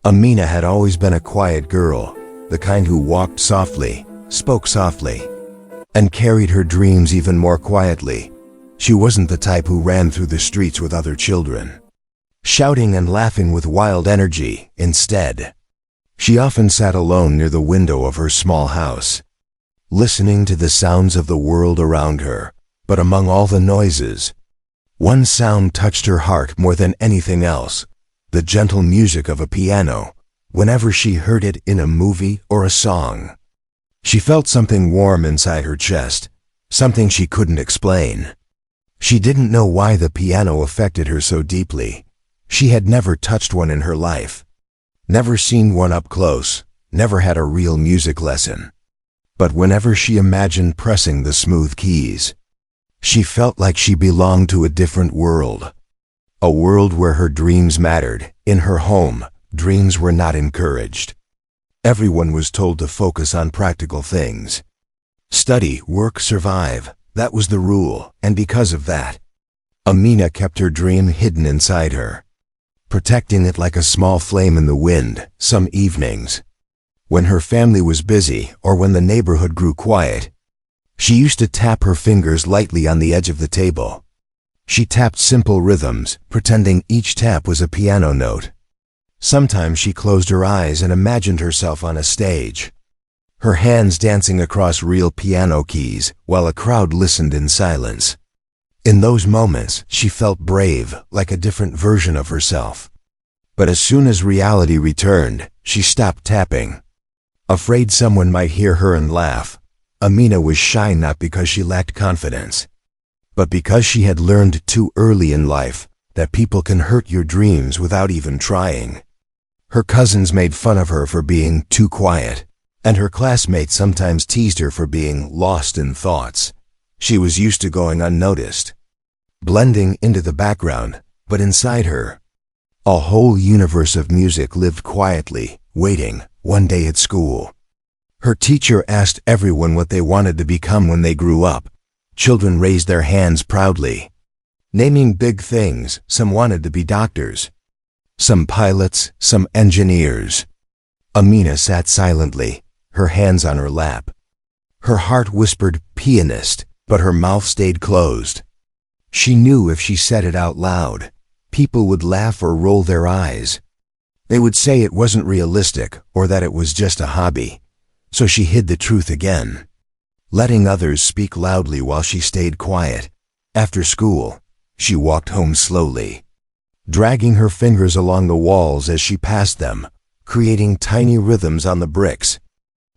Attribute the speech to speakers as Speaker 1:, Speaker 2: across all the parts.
Speaker 1: Amina had always been a quiet girl, the kind who walked softly, spoke softly, and carried her dreams even more quietly. She wasn't the type who ran through the streets with other children, shouting and laughing with wild energy. Instead, she often sat alone near the window of her small house, listening to the sounds of the world around her. But among all the noises, one sound touched her heart more than anything else: the gentle music of a piano. Whenever she heard it in a movie or a song, she felt something warm inside her chest, something she couldn't explain. She didn't know why the piano affected her so deeply. She had never touched one in her life, never seen one up close, never had a real music lesson. But whenever she imagined pressing the smooth keys, she felt like she belonged to a different world. A world where her dreams mattered. In her home, dreams were not encouraged. Everyone was told to focus on practical things. Study, work, survive. That was the rule, and because of that, Amina kept her dream hidden inside her, protecting it like a small flame in the wind. Some evenings, when her family was busy or when the neighborhood grew quiet, she used to tap her fingers lightly on the edge of the table. She tapped simple rhythms, pretending each tap was a piano note. Sometimes she closed her eyes and imagined herself on a stage, her hands dancing across real piano keys while a crowd listened in silence. In those moments, she felt brave, like a different version of herself. But as soon as reality returned, she stopped tapping, afraid someone might hear her and laugh. Amina was shy not because she lacked confidence, but because she had learned too early in life that people can hurt your dreams without even trying. Her cousins made fun of her for being too quiet, and her classmates sometimes teased her for being lost in thoughts. She was used to going unnoticed, blending into the background, but inside her, a whole universe of music lived quietly, waiting. One day at school, her teacher asked everyone what they wanted to become when they grew up. Children raised their hands proudly, naming big things. Some wanted to be doctors, some pilots, some engineers. Amina sat silently, her hands on her lap. Her heart whispered pianist, but her mouth stayed closed. She knew if she said it out loud, people would laugh or roll their eyes. They would say it wasn't realistic or that it was just a hobby. So she hid the truth again, letting others speak loudly while she stayed quiet. After school, she walked home slowly, dragging her fingers along the walls as she passed them, creating tiny rhythms on the bricks.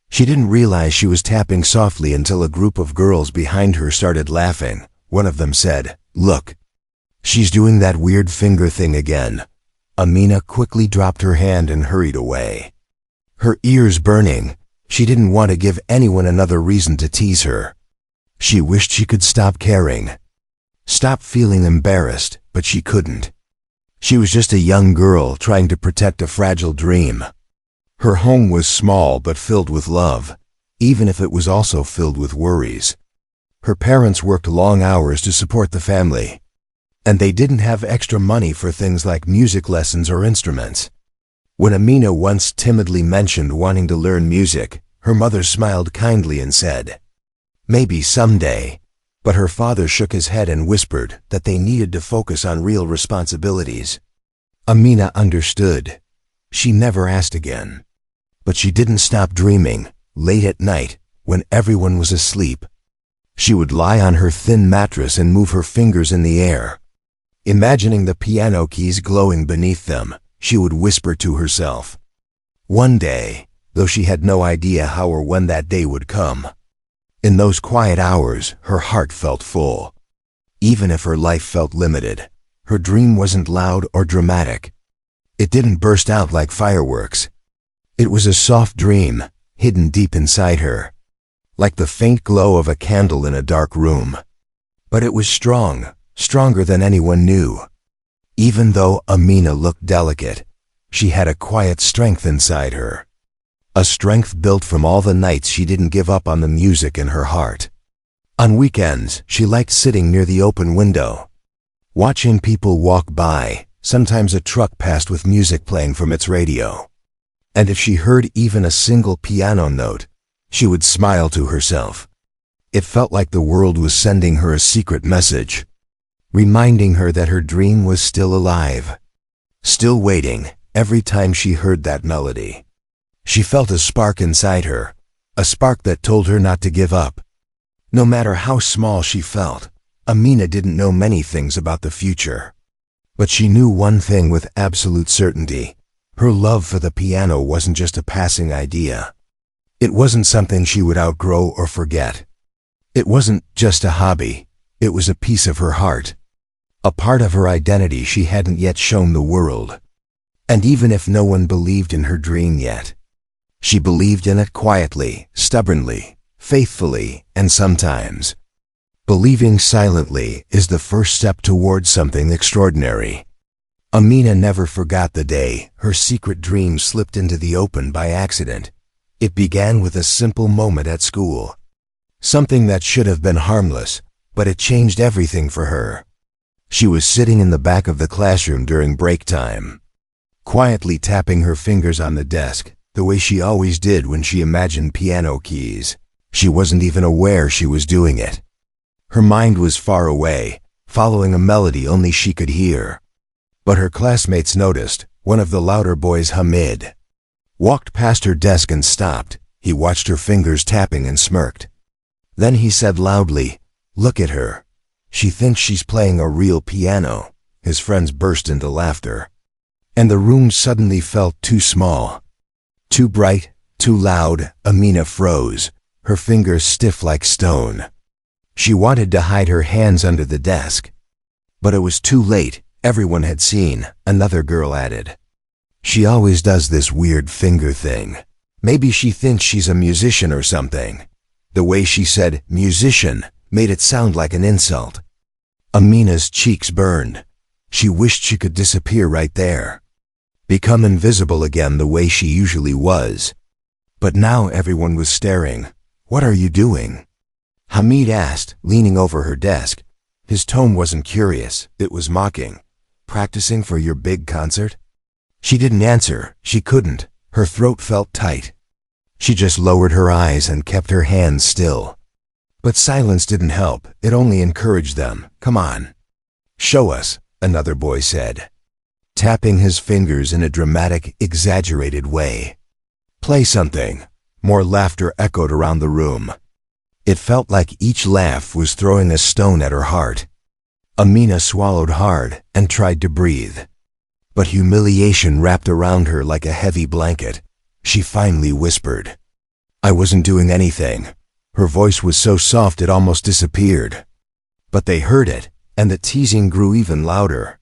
Speaker 1: She didn't realize she was tapping softly until a group of girls behind her started laughing. One of them said, "Look, she's doing that weird finger thing again." Amina quickly dropped her hand and hurried away, her ears burning. She didn't want to give anyone another reason to tease her. She wished she could stop caring, stop feeling embarrassed, but she couldn't. She was just a young girl trying to protect a fragile dream. Her home was small but filled with love, even if it was also filled with worries. Her parents worked long hours to support the family, and they didn't have extra money for things like music lessons or instruments. When Amina once timidly mentioned wanting to learn music, her mother smiled kindly and said, "Maybe someday." But her father shook his head and whispered that they needed to focus on real responsibilities. Amina understood. She never asked again. But she didn't stop dreaming. Late at night, when everyone was asleep, she would lie on her thin mattress and move her fingers in the air, imagining the piano keys glowing beneath them. She would whisper to herself. One day, though she had no idea how or when that day would come, in those quiet hours, her heart felt full. Even if her life felt limited, her dream wasn't loud or dramatic. It didn't burst out like fireworks. It was a soft dream, hidden deep inside her, like the faint glow of a candle in a dark room. But it was strong, stronger than anyone knew. Even though Amina looked delicate, she had a quiet strength inside her. A strength built from all the nights she didn't give up on the music in her heart. On weekends, she liked sitting near the open window, watching people walk by. Sometimes a truck passed with music playing from its radio. And if she heard even a single piano note, she would smile to herself. It felt like the world was sending her a secret message, reminding her that her dream was still alive, still waiting. Every time she heard that melody, she felt a spark inside her, a spark that told her not to give up. No matter how small she felt, Amina didn't know many things about the future. But she knew one thing with absolute certainty. Her love for the piano wasn't just a passing idea. It wasn't something she would outgrow or forget. It wasn't just a hobby. It was a piece of her heart, a part of her identity she hadn't yet shown the world. And even if no one believed in her dream yet, she believed in it quietly, stubbornly, faithfully, and sometimes, believing silently is the first step towards something extraordinary. Amina never forgot the day her secret dream slipped into the open by accident. It began with a simple moment at school. Something that should have been harmless, but it changed everything for her. She was sitting in the back of the classroom during break time, quietly tapping her fingers on the desk, the way she always did when she imagined piano keys. She wasn't even aware she was doing it. Her mind was far away, following a melody only she could hear. But her classmates noticed. One of the louder boys, Hamid, walked past her desk and stopped. He watched her fingers tapping and smirked. Then he said loudly, "Look at her. She thinks she's playing a real piano." His friends burst into laughter, and the room suddenly felt too small, too bright, too loud. Amina froze, her fingers stiff like stone. She wanted to hide her hands under the desk, but it was too late. Everyone had seen. Another girl added, "She always does this weird finger thing. Maybe she thinks she's a musician or something." The way she said musician made it sound like an insult. Amina's cheeks burned. She wished she could disappear right there, become invisible again the way she usually was. But now everyone was staring. "What are you doing?" Hamid asked, leaning over her desk. His tone wasn't curious, it was mocking. "Practicing for your big concert?" She didn't answer. She couldn't. Her throat felt tight. She just lowered her eyes and kept her hands still. But silence didn't help. It only encouraged them. "Come on. Show us," another boy said, tapping his fingers in a dramatic, exaggerated way. "Play something." More laughter echoed around the room. It felt like each laugh was throwing a stone at her heart. Amina swallowed hard and tried to breathe. But humiliation wrapped around her like a heavy blanket. She finally whispered, "I wasn't doing anything." Her voice was so soft it almost disappeared. But they heard it, and the teasing grew even louder.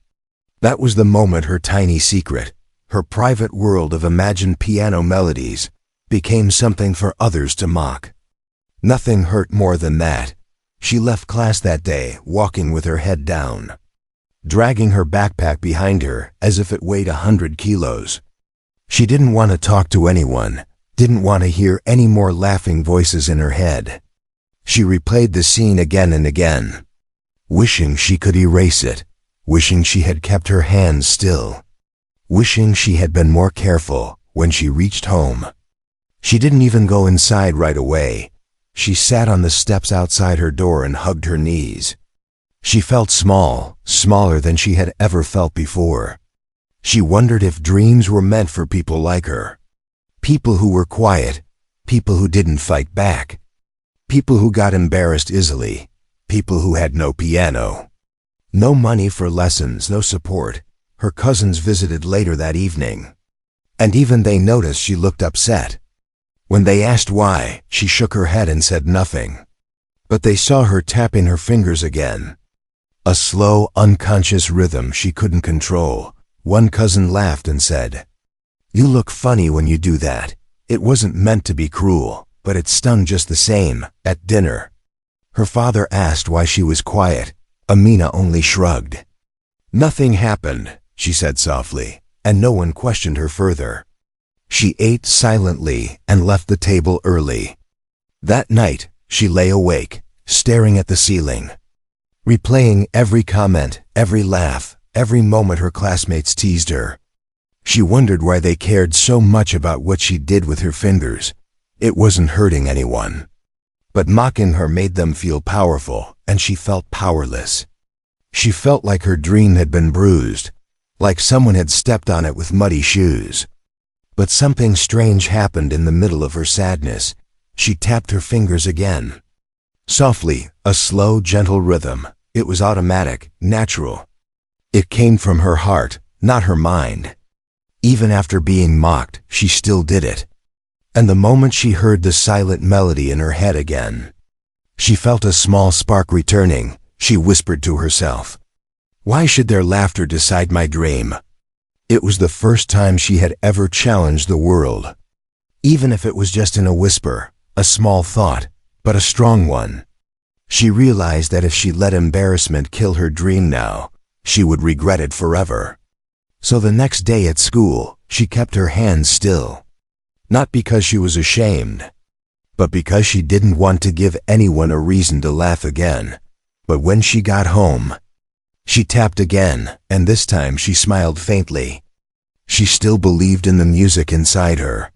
Speaker 1: That was the moment her tiny secret, her private world of imagined piano melodies, became something for others to mock. Nothing hurt more than that. She left class that day, walking with her head down, dragging her backpack behind her as if it weighed 100 kilos. She didn't want to talk to anyone, didn't want to hear any more laughing voices in her head. She replayed the scene again and again, wishing she could erase it, wishing she had kept her hands still, wishing she had been more careful when she reached home. She didn't even go inside right away. She sat on the steps outside her door and hugged her knees. She felt small, smaller than she had ever felt before. She wondered if dreams were meant for people like her. People who were quiet, people who didn't fight back, people who got embarrassed easily, people who had no piano, no money for lessons, no support. Her cousins visited later that evening, and even they noticed she looked upset. When they asked why, she shook her head and said nothing. But they saw her tapping her fingers again, a slow, unconscious rhythm she couldn't control. One cousin laughed and said, "You look funny when you do that." It wasn't meant to be cruel, but it stung just the same. At dinner, her father asked why she was quiet. Amina only shrugged. "Nothing happened," she said softly, and no one questioned her further. She ate silently and left the table early. That night, she lay awake, staring at the ceiling, replaying every comment, every laugh, every moment her classmates teased her. She wondered why they cared so much about what she did with her fingers. It wasn't hurting anyone. But mocking her made them feel powerful, and she felt powerless. She felt like her dream had been bruised, like someone had stepped on it with muddy shoes. But something strange happened in the middle of her sadness. She tapped her fingers again. Softly, a slow, gentle rhythm. It was automatic, natural. It came from her heart, not her mind. Even after being mocked, she still did it. And the moment she heard the silent melody in her head again, she felt a small spark returning. She whispered to herself, "Why should their laughter decide my dream?" It was the first time she had ever challenged the world. Even if it was just in a whisper, a small thought, but a strong one. She realized that if she let embarrassment kill her dream now, she would regret it forever. So the next day at school, she kept her hands still. Not because she was ashamed, but because she didn't want to give anyone a reason to laugh again. But when she got home, she tapped again, and this time she smiled faintly. She still believed in the music inside her.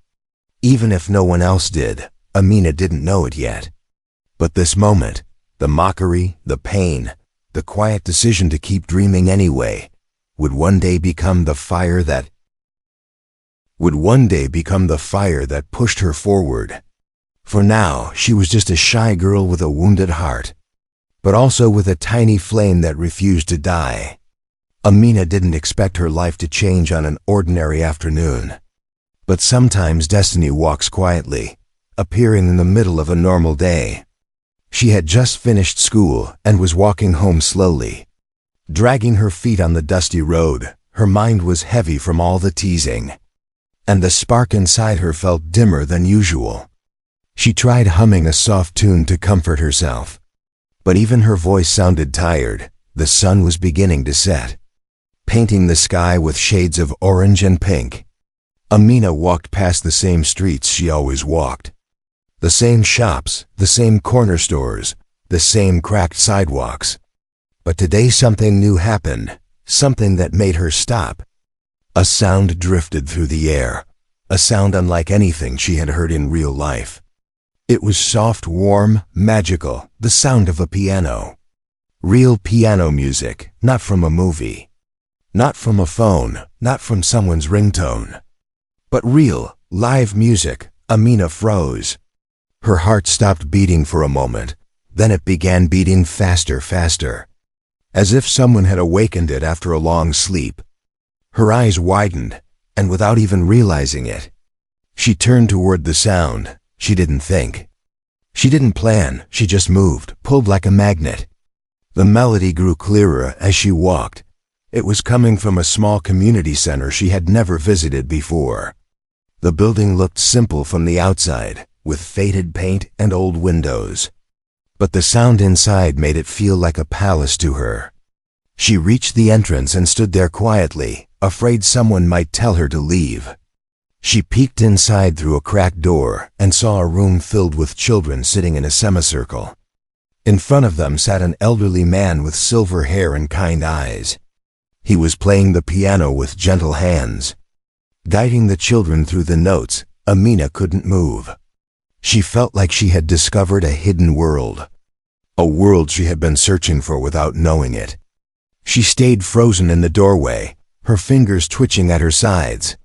Speaker 1: Even if no one else did, Amina didn't know it yet. But this moment, the mockery, the pain, the quiet decision to keep dreaming anyway, would one day become the fire that pushed her forward. For now, she was just a shy girl with a wounded heart, but also with a tiny flame that refused to die. Amina didn't expect her life to change on an ordinary afternoon. But sometimes destiny walks quietly, appearing in the middle of a normal day. She had just finished school and was walking home slowly. Dragging her feet on the dusty road, her mind was heavy from all the teasing, and the spark inside her felt dimmer than usual. She tried humming a soft tune to comfort herself, but even her voice sounded tired. The sun was beginning to set, painting the sky with shades of orange and pink. Amina walked past the same streets she always walked. The same shops, the same corner stores, the same cracked sidewalks. But today something new happened, something that made her stop. A sound drifted through the air, a sound unlike anything she had heard in real life. It was soft, warm, magical, the sound of a piano. Real piano music, not from a movie. Not from a phone, not from someone's ringtone. But real, live music. Amina froze. Her heart stopped beating for a moment, then it began beating faster, faster, as if someone had awakened it after a long sleep. Her eyes widened, and without even realizing it, she turned toward the sound. She didn't think. She didn't plan, she just moved, pulled like a magnet. The melody grew clearer as she walked. It was coming from a small community center she had never visited before. The building looked simple from the outside, with faded paint and old windows. But the sound inside made it feel like a palace to her. She reached the entrance and stood there quietly, afraid someone might tell her to leave. She peeked inside through a cracked door and saw a room filled with children sitting in a semicircle. In front of them sat an elderly man with silver hair and kind eyes. He was playing the piano with gentle hands, guiding the children through the notes. Amina couldn't move. She felt like she had discovered a hidden world, a world she had been searching for without knowing it. She stayed frozen in the doorway, her fingers twitching at her sides,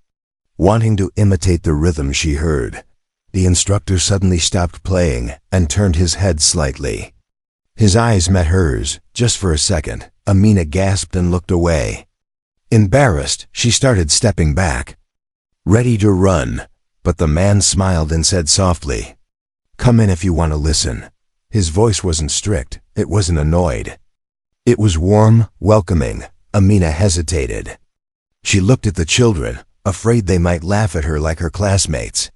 Speaker 1: wanting to imitate the rhythm she heard. The instructor suddenly stopped playing and turned his head slightly. His eyes met hers, just for a second. Amina gasped and looked away. Embarrassed, she started stepping back, ready to run, but the man smiled and said softly, "Come in if you want to listen." His voice wasn't strict, it wasn't annoyed. It was warm, welcoming. Amina hesitated. She looked at the children, afraid they might laugh at her like her classmates.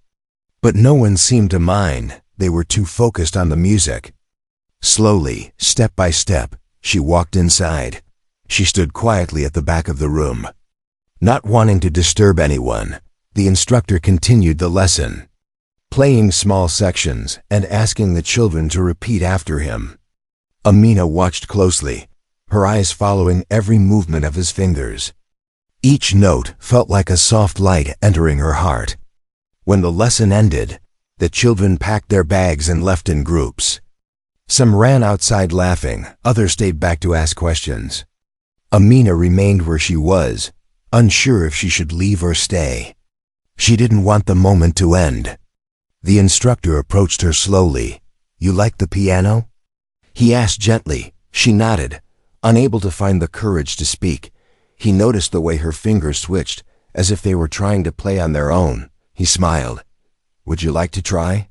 Speaker 1: But no one seemed to mind, they were too focused on the music. Slowly, step by step, she walked inside. She stood quietly at the back of the room. Not wanting to disturb anyone, the instructor continued the lesson, playing small sections and asking the children to repeat after him. Amina watched closely, her eyes following every movement of his fingers. Each note felt like a soft light entering her heart. When the lesson ended, the children packed their bags and left in groups. Some ran outside laughing, others stayed back to ask questions. Amina remained where she was, unsure if she should leave or stay. She didn't want the moment to end. The instructor approached her slowly. "You like the piano?" He asked gently. She nodded, unable to find the courage to speak. He noticed the way her fingers twitched, as if they were trying to play on their own. He smiled. "Would you like to try?"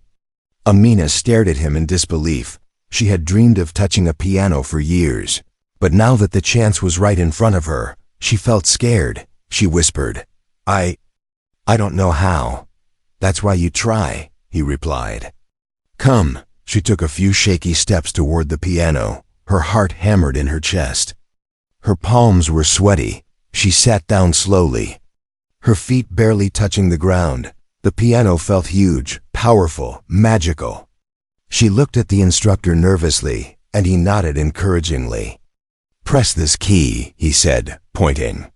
Speaker 1: Amina stared at him in disbelief. She had dreamed of touching a piano for years, but now that the chance was right in front of her, she felt scared. She whispered, I don't know how." "That's why you try," he replied. "Come." She took a few shaky steps toward the piano, her heart hammered in her chest. Her palms were sweaty. She sat down slowly, her feet barely touching the ground. The piano felt huge, powerful, magical. She looked at the instructor nervously, and he nodded encouragingly. "Press this key," he said, pointing.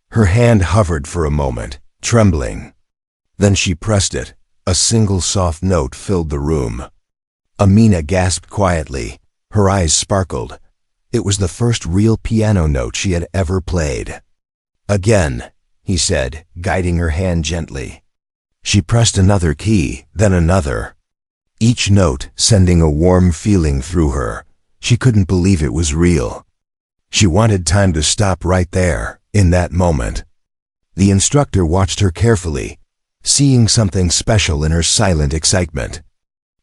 Speaker 1: Her hand hovered for a moment, trembling. Then she pressed it. A single soft note filled the room. Amina gasped quietly. Her eyes sparkled. It was the first real piano note she had ever played. "Again," he said, guiding her hand gently. She pressed another key, then another, each note sending a warm feeling through her. She couldn't believe it was real. She wanted time to stop right there, in that moment. The instructor watched her carefully, seeing something special in her silent excitement.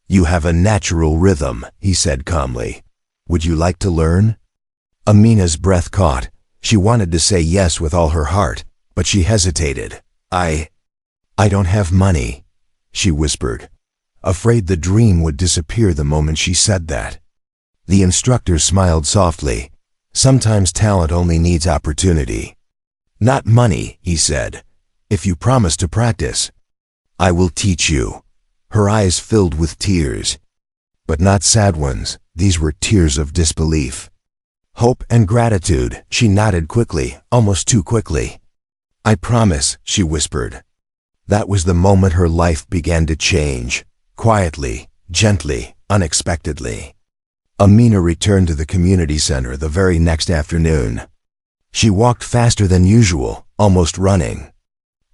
Speaker 1: "You have a natural rhythm," he said calmly. "Would you like to learn?" Amina's breath caught. She wanted to say yes with all her heart, but she hesitated. I don't have money," she whispered, afraid the dream would disappear the moment she said that. The instructor smiled softly. "Sometimes talent only needs opportunity." "Not money," he said. "If you promise to practice, I will teach you." Her eyes filled with tears, but not sad ones. These were tears of disbelief, hope, and gratitude. She nodded quickly, almost too quickly. "I promise," she whispered. That was the moment her life began to change, quietly, gently, unexpectedly. Amina returned to the community center the very next afternoon. She walked faster than usual, almost running,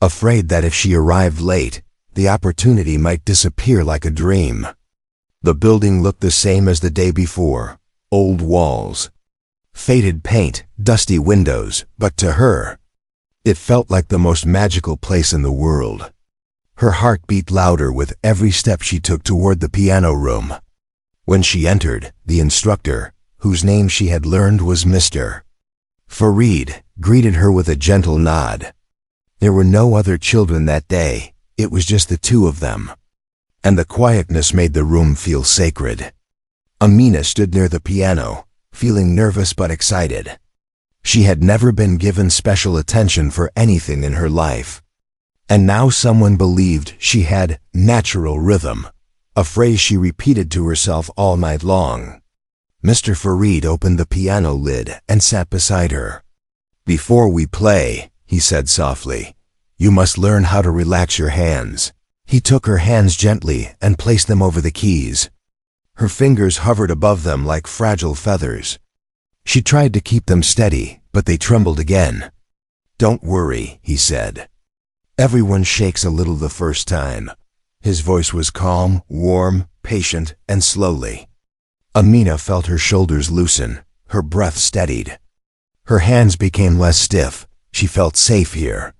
Speaker 1: afraid that if she arrived late, the opportunity might disappear like a dream. The building looked the same as the day before. Old walls, faded paint, dusty windows, but to her, it felt like the most magical place in the world. Her heart beat louder with every step she took toward the piano room. When she entered, the instructor, whose name she had learned was Mr. Farid, greeted her with a gentle nod. There were no other children that day. It was just the two of them, and the quietness made the room feel sacred. Amina stood near the piano, feeling nervous but excited. She had never been given special attention for anything in her life, and now someone believed she had natural rhythm, a phrase she repeated to herself all night long. Mr. Farid opened the piano lid and sat beside her. "Before we play," he said softly, "you must learn how to relax your hands." He took her hands gently and placed them over the keys. Her fingers hovered above them like fragile feathers. She tried to keep them steady, but they trembled again. "Don't worry," he said. "Everyone shakes a little the first time." His voice was calm, warm, patient, and slowly. Amina felt her shoulders loosen, her breath steadied. Her hands became less stiff. She felt safe here.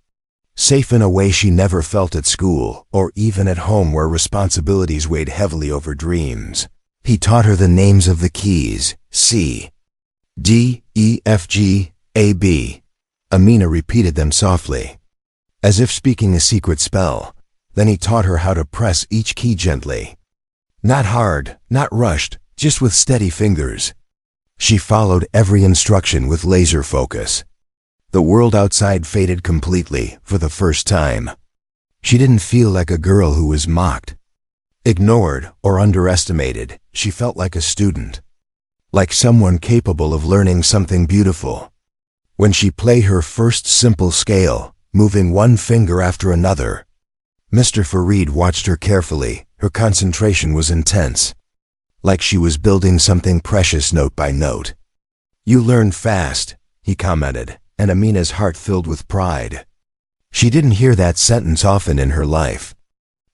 Speaker 1: Safe in a way she never felt at school, or even at home where responsibilities weighed heavily over dreams. He taught her the names of the keys: C, D, E, F, G, A, B. Amina repeated them softly, as if speaking a secret spell. Then he taught her how to press each key gently. Not hard, not rushed, just with steady fingers. She followed every instruction with laser focus. The world outside faded completely for the first time. She didn't feel like a girl who was mocked, ignored, or underestimated. She felt like a student, like someone capable of learning something beautiful. When she played her first simple scale, moving one finger after another, Mr. Farid watched her carefully. Her concentration was intense, like she was building something precious note by note. "You learn fast," he commented, and Amina's heart filled with pride. She didn't hear that sentence often in her life.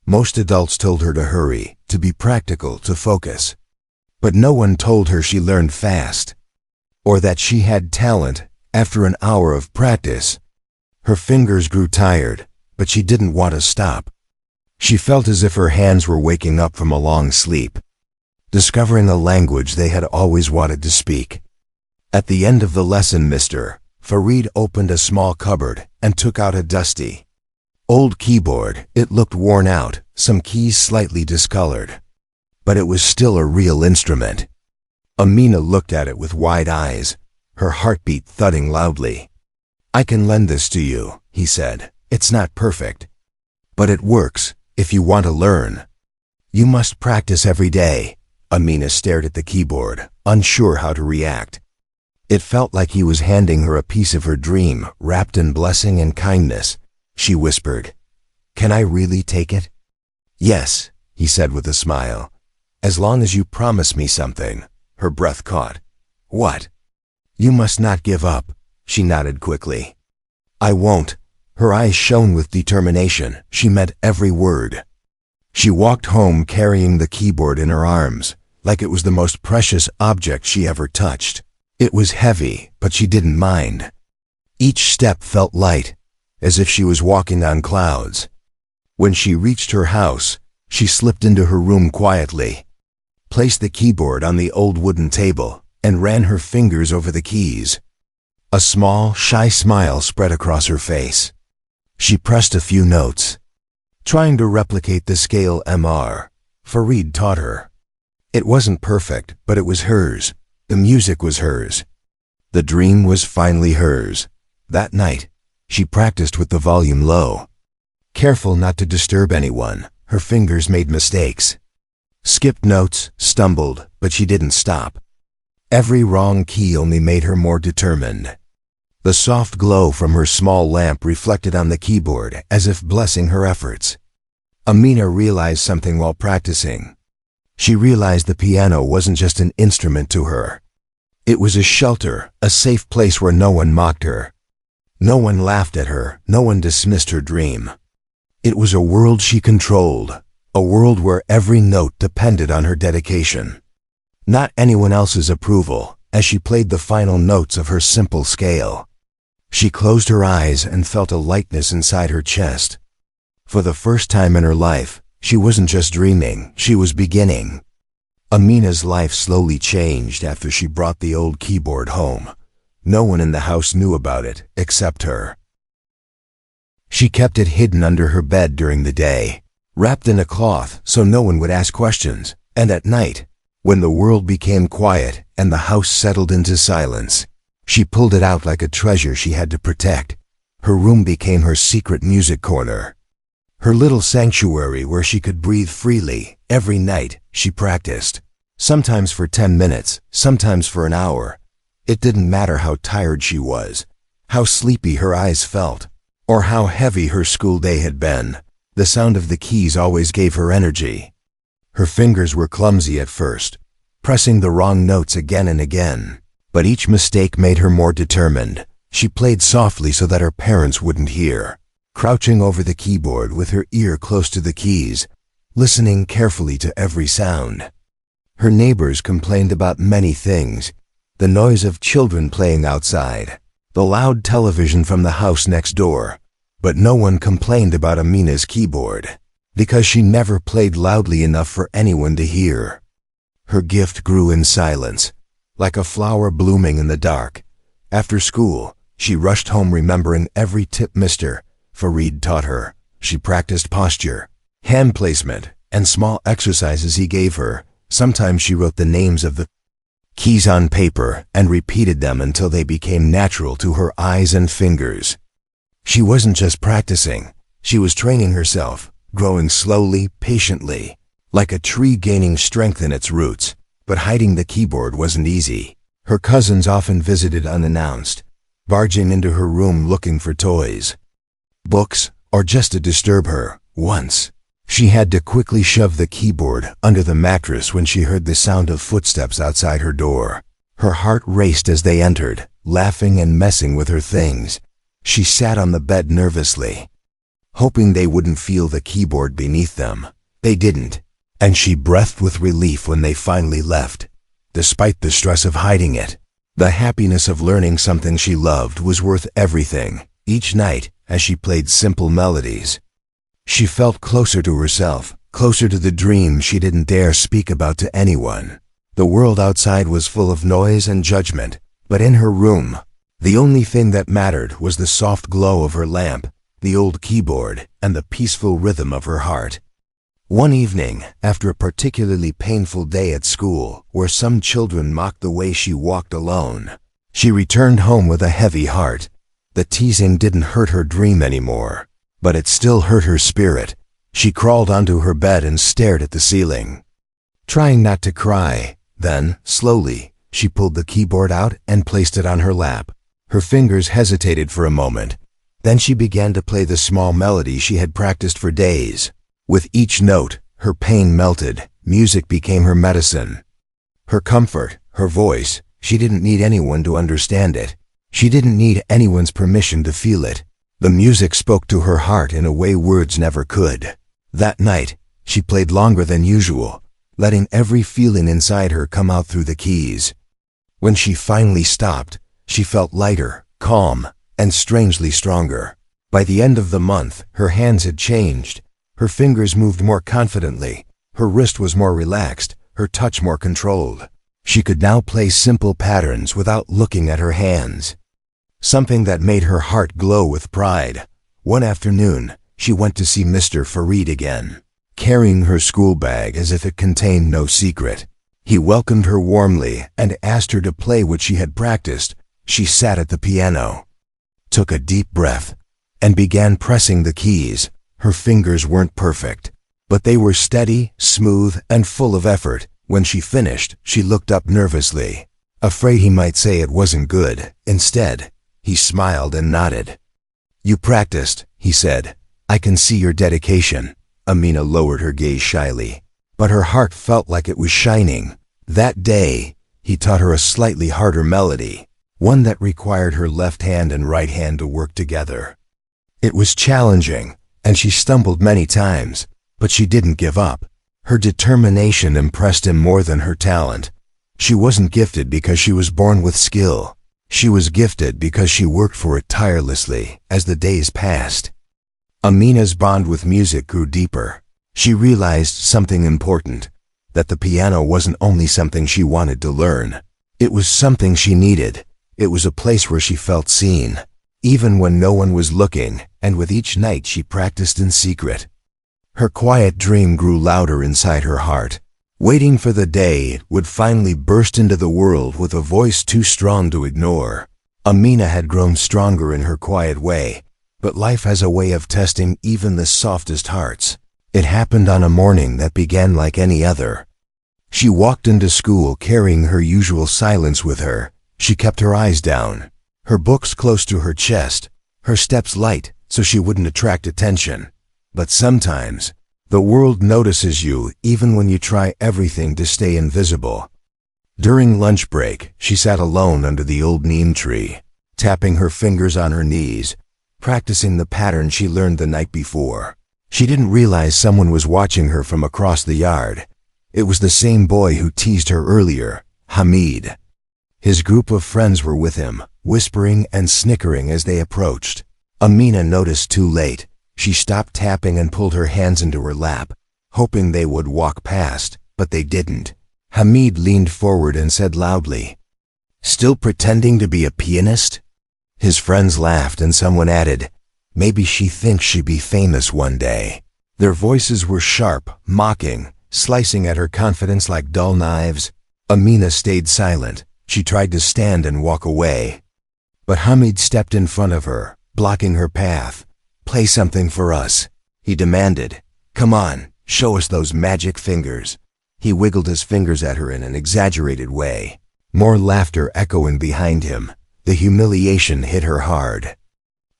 Speaker 1: Most adults told her to hurry, to be practical, to focus. But no one told her she learned fast, or that she had talent. After an hour of practice, her fingers grew tired, but she didn't want to stop. She felt as if her hands were waking up from a long sleep, discovering a language they had always wanted to speak. At the end of the lesson, Mr. Farid opened a small cupboard and took out a dusty, old keyboard. It looked worn out, some keys slightly discolored, but it was still a real instrument. Amina looked at it with wide eyes, her heartbeat thudding loudly. "I can lend this to you," he said. "It's not perfect, but it works if you want to learn. You must practice every day." Amina stared at the keyboard, unsure how to react. It felt like he was handing her a piece of her dream, wrapped in blessing and kindness. She whispered, "Can I really take it?" "Yes," he said with a smile, "as long as you promise me something." Her breath caught. "What?" "You must not give up." She nodded quickly. "I won't." Her eyes shone with determination. She meant every word. She walked home carrying the keyboard in her arms, like it was the most precious object she ever touched. It was heavy, but she didn't mind. Each step felt light, as if she was walking on clouds. When she reached her house, she slipped into her room quietly, placed the keyboard on the old wooden table, and ran her fingers over the keys. A small, shy smile spread across her face. She pressed a few notes, trying to replicate the scale Mr. Farid taught her. It wasn't perfect, but it was hers. The music was hers. The dream was finally hers. That night, she practiced with the volume low, careful not to disturb anyone. Her fingers made mistakes, skipped notes, stumbled, but she didn't stop. Every wrong key only made her more determined. The soft glow from her small lamp reflected on the keyboard as if blessing her efforts. Amina realized something while practicing. She realized the piano wasn't just an instrument to her. It was a shelter, a safe place where no one mocked her. No one laughed at her, no one dismissed her dream. It was a world she controlled, a world where every note depended on her dedication, not anyone else's approval. As she played the final notes of her simple scale, she closed her eyes and felt a lightness inside her chest. For the first time in her life, she wasn't just dreaming, she was beginning. Amina's life slowly changed after she brought the old keyboard home. No one in the house knew about it, except her. She kept it hidden under her bed during the day, wrapped in a cloth so no one would ask questions, and at night, when the world became quiet and the house settled into silence, she pulled it out like a treasure she had to protect. Her room became her secret music corner, her little sanctuary where she could breathe freely. Every night, she practiced, sometimes for 10 minutes, sometimes for an hour. It didn't matter how tired she was, how sleepy her eyes felt, or how heavy her school day had been. The sound of the keys always gave her energy. Her fingers were clumsy at first, pressing the wrong notes again and again, but each mistake made her more determined. She played softly so that her parents wouldn't hear, crouching over the keyboard with her ear close to the keys, listening carefully to every sound. Her neighbors complained about many things: the noise of children playing outside, the loud television from the house next door, but no one complained about Amina's keyboard, because she never played loudly enough for anyone to hear. Her gift grew in silence, like a flower blooming in the dark. After school, she rushed home remembering every tip Mr. Farid taught her. She practiced posture, hand placement, and small exercises he gave her. Sometimes she wrote the names of the keys on paper and repeated them until they became natural to her eyes and fingers. She wasn't just practicing, she was training herself, growing slowly, patiently, like a tree gaining strength in its roots. But hiding the keyboard wasn't easy. Her cousins often visited unannounced, barging into her room looking for toys, books, or just to disturb her. Once, she had to quickly shove the keyboard under the mattress when she heard the sound of footsteps outside her door. Her heart raced as they entered, laughing and messing with her things. She sat on the bed nervously, hoping they wouldn't feel the keyboard beneath them. They didn't, and she breathed with relief when they finally left. Despite the stress of hiding it, the happiness of learning something she loved was worth everything. Each night, as she played simple melodies, she felt closer to herself, closer to the dream she didn't dare speak about to anyone. The world outside was full of noise and judgment, but in her room, the only thing that mattered was the soft glow of her lamp, the old keyboard, and the peaceful rhythm of her heart. One evening, after a particularly painful day at school, where some children mocked the way she walked alone, she returned home with a heavy heart. The teasing didn't hurt her dream anymore, but it still hurt her spirit. She crawled onto her bed and stared at the ceiling, trying not to cry. Then, slowly, she pulled the keyboard out and placed it on her lap. Her fingers hesitated for a moment. Then she began to play the small melody she had practiced for days. With each note, her pain melted. Music became her medicine, her comfort, her voice. She didn't need anyone to understand it. She didn't need anyone's permission to feel it. The music spoke to her heart in a way words never could. That night, she played longer than usual, letting every feeling inside her come out through the keys. When she finally stopped, she felt lighter, calm, and strangely stronger. By the end of the month, her hands had changed. Her fingers moved more confidently. Her wrist was more relaxed, her touch more controlled. She could now play simple patterns without looking at her hands, something that made her heart glow with pride. One afternoon, she went to see Mr. Farid again, carrying her school bag as if it contained no secret. He welcomed her warmly and asked her to play what she had practiced. She sat at the piano, took a deep breath, and began pressing the keys. Her fingers weren't perfect, but they were steady, smooth, and full of effort. When she finished, she looked up nervously, afraid he might say it wasn't good. Instead, he smiled and nodded. "You practiced," he said. "I can see your dedication." Amina lowered her gaze shyly, but her heart felt like it was shining. That day, he taught her a slightly harder melody, one that required her left hand and right hand to work together. It was challenging, and she stumbled many times, but she didn't give up. Her determination impressed him more than her talent. She wasn't gifted because she was born with skill. She was gifted because she worked for it tirelessly. As the days passed, Amina's bond with music grew deeper. She realized something important, that the piano wasn't only something she wanted to learn. It was something she needed. It was a place where she felt seen, even when no one was looking, and with each night she practiced in secret. Her quiet dream grew louder inside her heart, waiting for the day it would finally burst into the world with a voice too strong to ignore. Amina had grown stronger in her quiet way, but life has a way of testing even the softest hearts. It happened on a morning that began like any other. She walked into school carrying her usual silence with her. She kept her eyes down, her books close to her chest, her steps light so she wouldn't attract attention. But sometimes, the world notices you even when you try everything to stay invisible. During lunch break, she sat alone under the old neem tree, tapping her fingers on her knees, practicing the pattern she learned the night before. She didn't realize someone was watching her from across the yard. It was the same boy who teased her earlier, Hamid. His group of friends were with him, whispering and snickering as they approached. Amina noticed too late. She stopped tapping and pulled her hands into her lap, hoping they would walk past, but they didn't. Hamid leaned forward and said loudly, "Still pretending to be a pianist?" His friends laughed and someone added, "Maybe she thinks she'd be famous one day." Their voices were sharp, mocking, slicing at her confidence like dull knives. Amina stayed silent. She tried to stand and walk away, but Hamid stepped in front of her, blocking her path. "Play something for us," he demanded. "Come on, show us those magic fingers." He wiggled his fingers at her in an exaggerated way, more laughter echoing behind him. The humiliation hit her hard.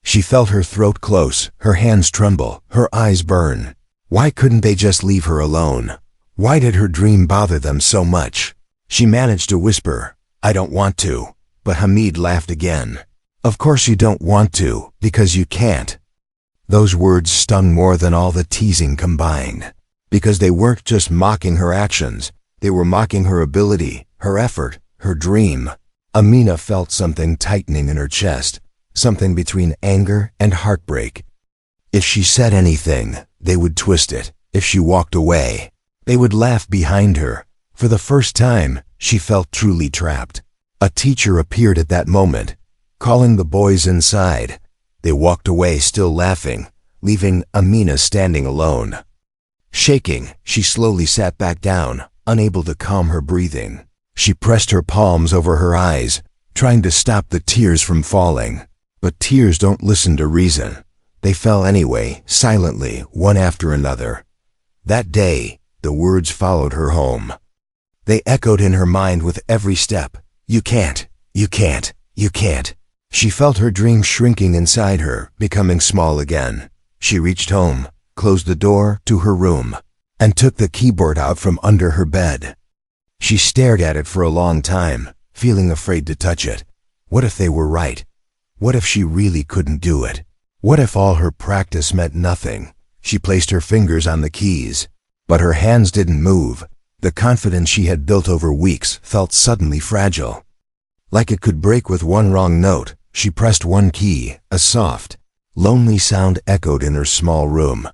Speaker 1: She felt her throat close, her hands tremble, her eyes burn. Why couldn't they just leave her alone? Why did her dream bother them so much? She managed to whisper, "I don't want to." But Hamid laughed again. "Of course you don't want to, because you can't." Those words stung more than all the teasing combined. Because they weren't just mocking her actions, they were mocking her ability, her effort, her dream. Amina felt something tightening in her chest, something between anger and heartbreak. If she said anything, they would twist it. If she walked away, they would laugh behind her. For the first time, she felt truly trapped. A teacher appeared at that moment, calling the boys inside. They walked away still laughing, leaving Amina standing alone. Shaking, she slowly sat back down, unable to calm her breathing. She pressed her palms over her eyes, trying to stop the tears from falling. But tears don't listen to reason. They fell anyway, silently, one after another. That day, the words followed her home. They echoed in her mind with every step. "You can't, you can't, you can't." She felt her dream shrinking inside her, becoming small again. She reached home, closed the door to her room, and took the keyboard out from under her bed. She stared at it for a long time, feeling afraid to touch it. What if they were right? What if she really couldn't do it? What if all her practice meant nothing? She placed her fingers on the keys, but her hands didn't move. The confidence she had built over weeks felt suddenly fragile. Like it could break with one wrong note. She pressed one key, a soft, lonely sound echoed in her small room.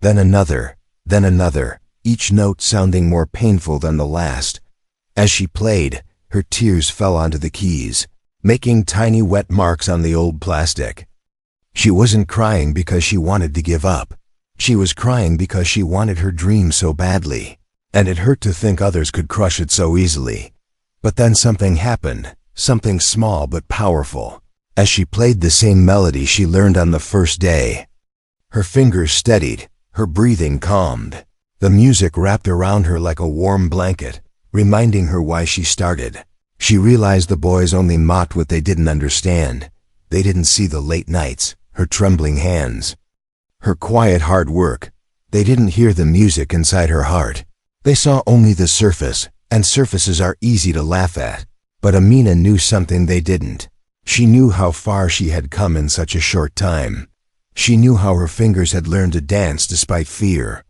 Speaker 1: Then another, each note sounding more painful than the last. As she played, her tears fell onto the keys, making tiny wet marks on the old plastic. She wasn't crying because she wanted to give up. She was crying because she wanted her dream so badly, and it hurt to think others could crush it so easily. But then something happened, something small but powerful. As she played the same melody she learned on the first day, her fingers steadied, her breathing calmed. The music wrapped around her like a warm blanket, reminding her why she started. She realized the boys only mocked what they didn't understand. They didn't see the late nights, her trembling hands, her quiet hard work. They didn't hear the music inside her heart. They saw only the surface, and surfaces are easy to laugh at. But Amina knew something they didn't. She knew how far she had come in such a short time. She knew how her fingers had learned to dance despite fear,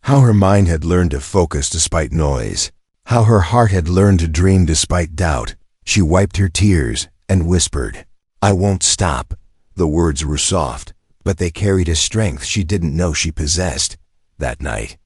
Speaker 1: how her mind had learned to focus despite noise, how her heart had learned to dream despite doubt. She wiped her tears and whispered, "I won't stop." The words were soft, but they carried a strength she didn't know she possessed. That night,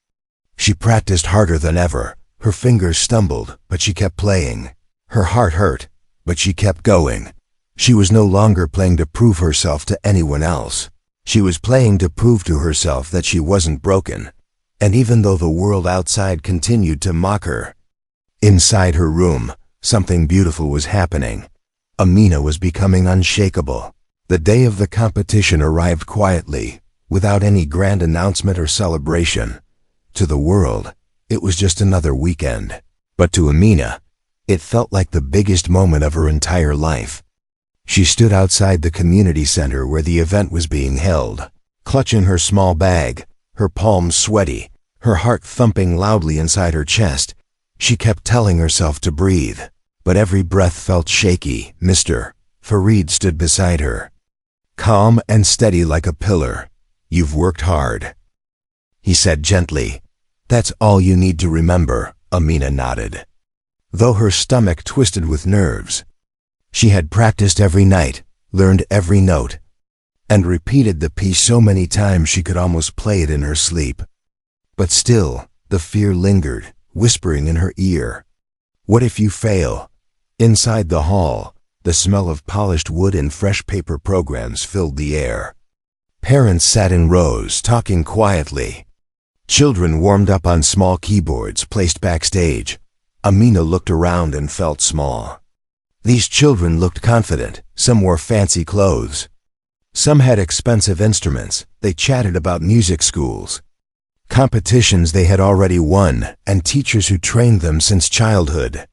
Speaker 1: she practiced harder than ever. Her fingers stumbled, but she kept playing. Her heart hurt, but she kept going. She was no longer playing to prove herself to anyone else. She was playing to prove to herself that she wasn't broken. And even though the world outside continued to mock her, inside her room, something beautiful was happening. Amina was becoming unshakable. The day of the competition arrived quietly, without any grand announcement or celebration. To the world, it was just another weekend. But to Amina, it felt like the biggest moment of her entire life. She stood outside the community center where the event was being held, clutching her small bag, her palms sweaty, her heart thumping loudly inside her chest. She kept telling herself to breathe, but every breath felt shaky. Mr. Farid stood beside her, calm and steady like a pillar. "You've worked hard," he said gently. "That's all you need to remember." Amina nodded, though her stomach twisted with nerves. She had practiced every night, learned every note, and repeated the piece so many times she could almost play it in her sleep. But still, the fear lingered, whispering in her ear. What if you fail? Inside the hall, the smell of polished wood and fresh paper programs filled the air. Parents sat in rows, talking quietly. Children warmed up on small keyboards placed backstage. Amina looked around and felt small. These children looked confident. Some wore fancy clothes. Some had expensive instruments. They chatted about music schools, competitions they had already won, and teachers who trained them since childhood.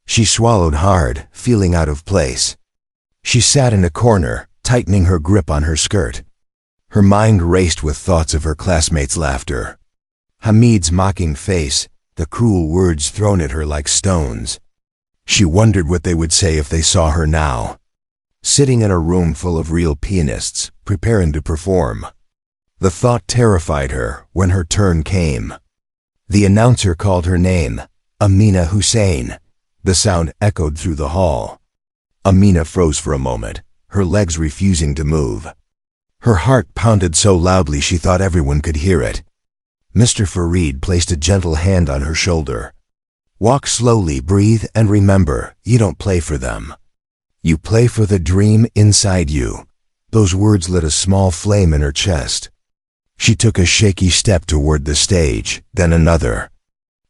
Speaker 1: She swallowed hard, feeling out of place. She sat in a corner, tightening her grip on her skirt. Her mind raced with thoughts of her classmates' laughter, Hamid's mocking face, the cruel words thrown at her like stones. She wondered what they would say if they saw her now, sitting in a room full of real pianists, preparing to perform. The thought terrified her when her turn came. The announcer called her name, Amina Hussein. The sound echoed through the hall. Amina froze for a moment, her legs refusing to move. Her heart pounded so loudly she thought everyone could hear it. Mr. Farid placed a gentle hand on her shoulder. Walk slowly, breathe, and remember, you don't play for them. You play for the dream inside you. Those words lit a small flame in her chest. She took a shaky step toward the stage, then another.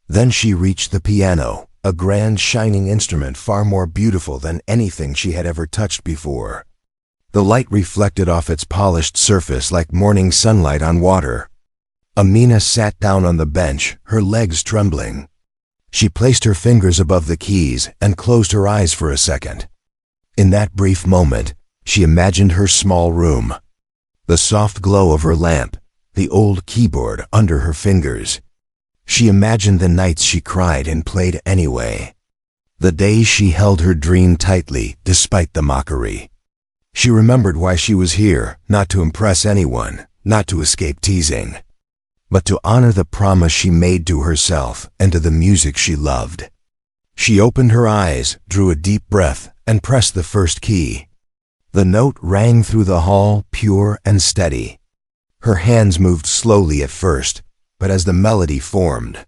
Speaker 1: Then she reached the piano, a grand shining instrument far more beautiful than anything she had ever touched before. The light reflected off its polished surface like morning sunlight on water. Amina sat down on the bench, her legs trembling. She placed her fingers above the keys and closed her eyes for a second. In that brief moment, she imagined her small room, the soft glow of her lamp, the old keyboard under her fingers. She imagined the nights she cried and played anyway, the days she held her dream tightly despite the mockery. She remembered why she was here, not to impress anyone, not to escape teasing, but to honor the promise she made to herself and to the music she loved. She opened her eyes, drew a deep breath, and pressed the first key. The note rang through the hall, pure and steady. Her hands moved slowly at first, but as the melody formed,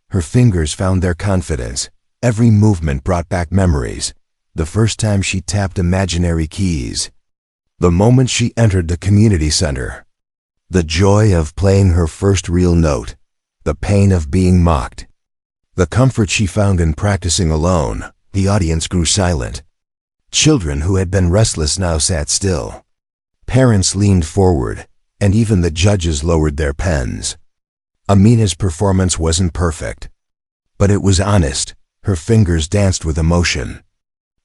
Speaker 1: her fingers found their confidence. Every movement brought back memories. The first time she tapped imaginary keys, the moment she entered the community center, the joy of playing her first real note, the pain of being mocked, the comfort she found in practicing alone. The audience grew silent. Children who had been restless now sat still. Parents leaned forward, and even the judges lowered their pens. Amina's performance wasn't perfect, but it was honest. Her fingers danced with emotion,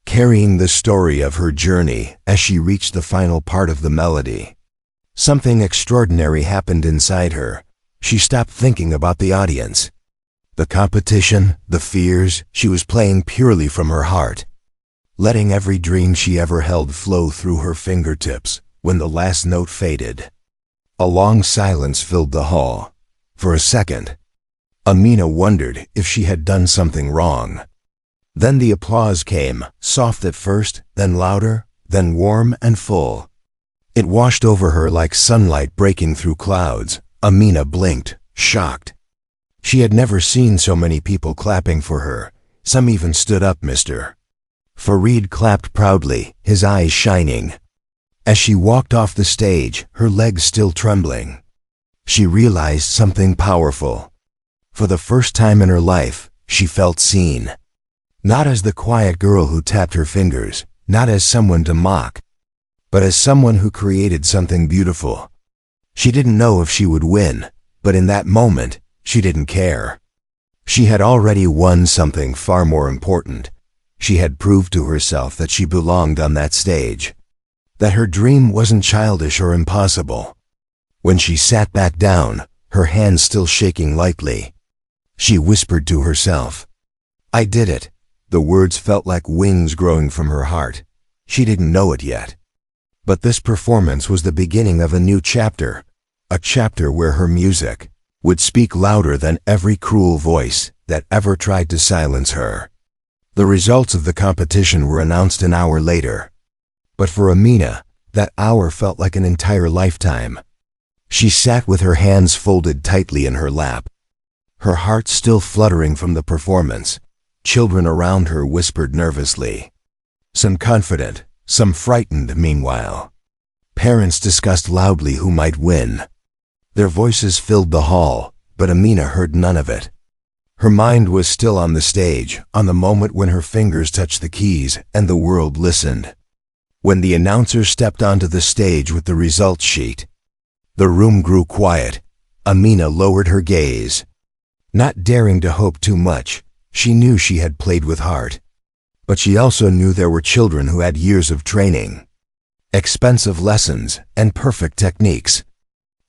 Speaker 1: carrying the story of her journey. As she reached the final part of the melody, something extraordinary happened inside her. She stopped thinking about the audience, the competition, the fears. She was playing purely from her heart, letting every dream she ever held flow through her fingertips. When the last note faded, a long silence filled the hall. For a second, Amina wondered if she had done something wrong. Then the applause came, soft at first, then louder, then warm and full. It washed over her like sunlight breaking through clouds. Amina blinked, shocked. She had never seen so many people clapping for her. Some even stood up. Mr. Farid clapped proudly, his eyes shining. As she walked off the stage, her legs still trembling, she realized something powerful. For the first time in her life, she felt seen. Not as the quiet girl who tapped her fingers, not as someone to mock, but as someone who created something beautiful. She didn't know if she would win, but in that moment, she didn't care. She had already won something far more important. She had proved to herself that she belonged on that stage, that her dream wasn't childish or impossible. When she sat back down, her hands still shaking lightly, she whispered to herself, "I did it." The words felt like wings growing from her heart. She didn't know it yet, but this performance was the beginning of a new chapter, a chapter where her music would speak louder than every cruel voice that ever tried to silence her. The results of the competition were announced an hour later, but for Amina, that hour felt like an entire lifetime. She sat with her hands folded tightly in her lap, her heart still fluttering from the performance. Children around her whispered nervously, some confident, some frightened. Meanwhile, parents discussed loudly who might win. Their voices filled the hall, but Amina heard none of it. Her mind was still on the stage, on the moment when her fingers touched the keys and the world listened. When the announcer stepped onto the stage with the results sheet, the room grew quiet. Amina lowered her gaze, not daring to hope too much. She knew she had played with heart. But she also knew there were children who had years of training, expensive lessons, and perfect techniques.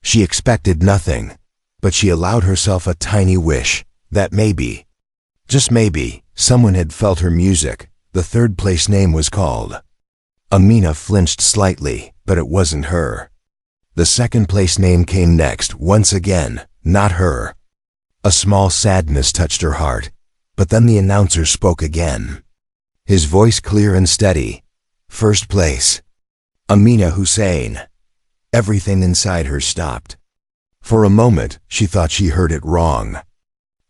Speaker 1: She expected nothing, but she allowed herself a tiny wish that maybe, just maybe, someone had felt her music. The third place name was called. Amina flinched slightly, but it wasn't her. The second place name came next, once again, not her. A small sadness touched her heart, but then the announcer spoke again. His voice clear and steady. First place. Amina Hussein. Everything inside her stopped. For a moment, she thought she heard it wrong.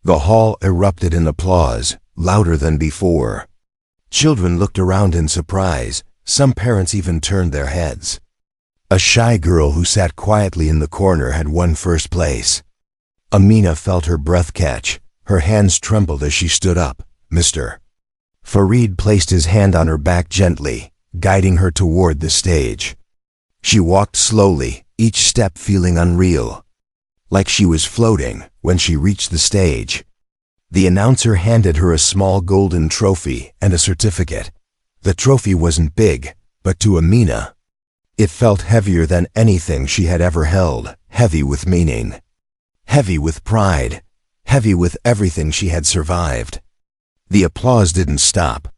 Speaker 1: The hall erupted in applause, louder than before. Children looked around in surprise. Some parents even turned their heads. A shy girl who sat quietly in the corner had won first place. Amina felt her breath catch. Her hands trembled as she stood up. Mr. Farid placed his hand on her back gently, guiding her toward the stage. She walked slowly, each step feeling unreal, like she was floating. When she reached the stage, the announcer handed her a small golden trophy and a certificate. The trophy wasn't big, but to Amina, it felt heavier than anything she had ever held, heavy with meaning, heavy with pride, heavy with everything she had survived. The applause didn't stop,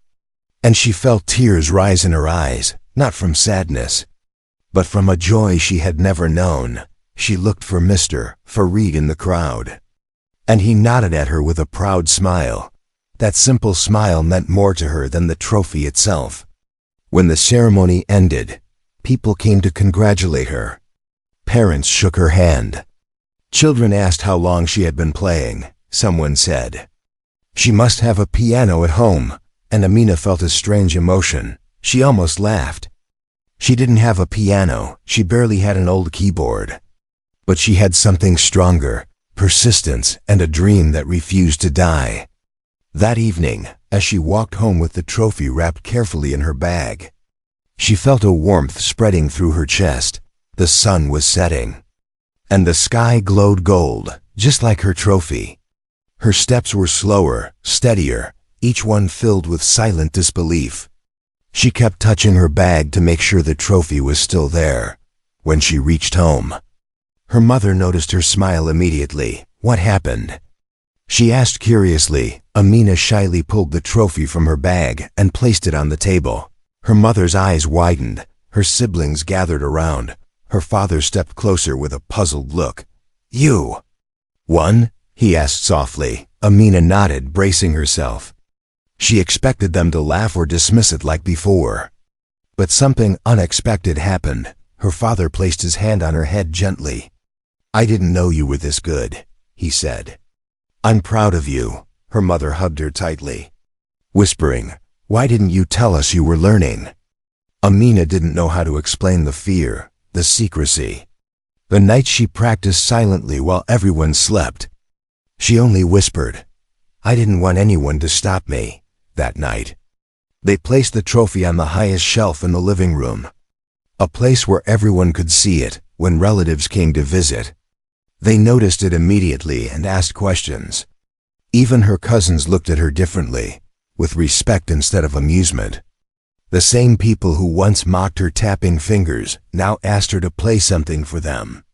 Speaker 1: and she felt tears rise in her eyes, not from sadness, but from a joy she had never known. She looked for Mr. Farid in the crowd, and he nodded at her with a proud smile. That simple smile meant more to her than the trophy itself. When the ceremony ended, people came to congratulate her. Parents shook her hand. Children asked how long she had been playing. Someone said, "She must have a piano at home," and Amina felt a strange emotion. She almost laughed. She didn't have a piano, she barely had an old keyboard. But she had something stronger, persistence, and a dream that refused to die. That evening, as she walked home with the trophy wrapped carefully in her bag, she felt a warmth spreading through her chest. The sun was setting, and the sky glowed gold, just like her trophy. Her steps were slower, steadier, each one filled with silent disbelief. She kept touching her bag to make sure the trophy was still there. When she reached home, her mother noticed her smile immediately. What happened? She asked curiously. Amina shyly pulled the trophy from her bag and placed it on the table. Her mother's eyes widened. Her siblings gathered around. Her father stepped closer with a puzzled look. "You won?" he asked softly. Amina nodded, bracing herself. She expected them to laugh or dismiss it like before. But something unexpected happened. Her father placed his hand on her head gently. "I didn't know you were this good," he said. "I'm proud of you." Her mother hugged her tightly, whispering, "Why didn't you tell us you were learning?" Amina didn't know how to explain the fear, the secrecy. The night she practiced silently while everyone slept. She only whispered, "I didn't want anyone to stop me." That night, they placed the trophy on the highest shelf in the living room, a place where everyone could see it. When relatives came to visit, they noticed it immediately and asked questions. Even her cousins looked at her differently, with respect instead of amusement. The same people who once mocked her tapping fingers now asked her to play something for them.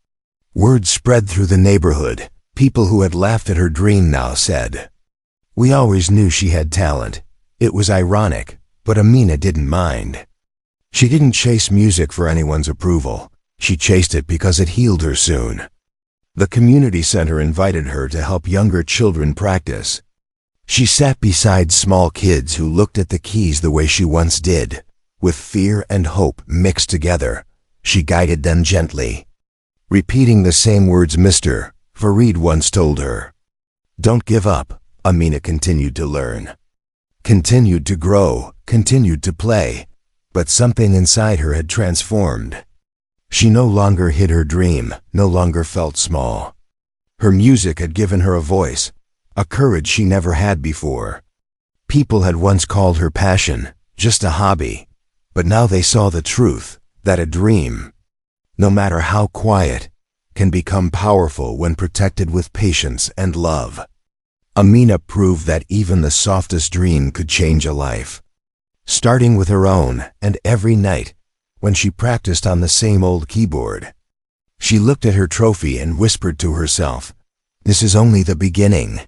Speaker 1: Word spread through the neighborhood. People who had laughed at her dream now said, "We always knew she had talent." It was ironic, but Amina didn't mind. She didn't chase music for anyone's approval. She chased it because it healed her soon. The community center invited her to help younger children practice. She sat beside small kids who looked at the keys the way she once did. With fear and hope mixed together, she guided them gently, repeating the same words Mr. Farid once told her. "Don't give up." Amina continued to learn, continued to grow, continued to play, but something inside her had transformed. She no longer hid her dream, no longer felt small. Her music had given her a voice, a courage she never had before. People had once called her passion, just a hobby, but now they saw the truth, that a dream, no matter how quiet, can become powerful when protected with patience and love. Amina proved that even the softest dream could change a life. starting with her own, and every night, when she practiced on the same old keyboard. She looked at her trophy and whispered to herself, "This is only the beginning."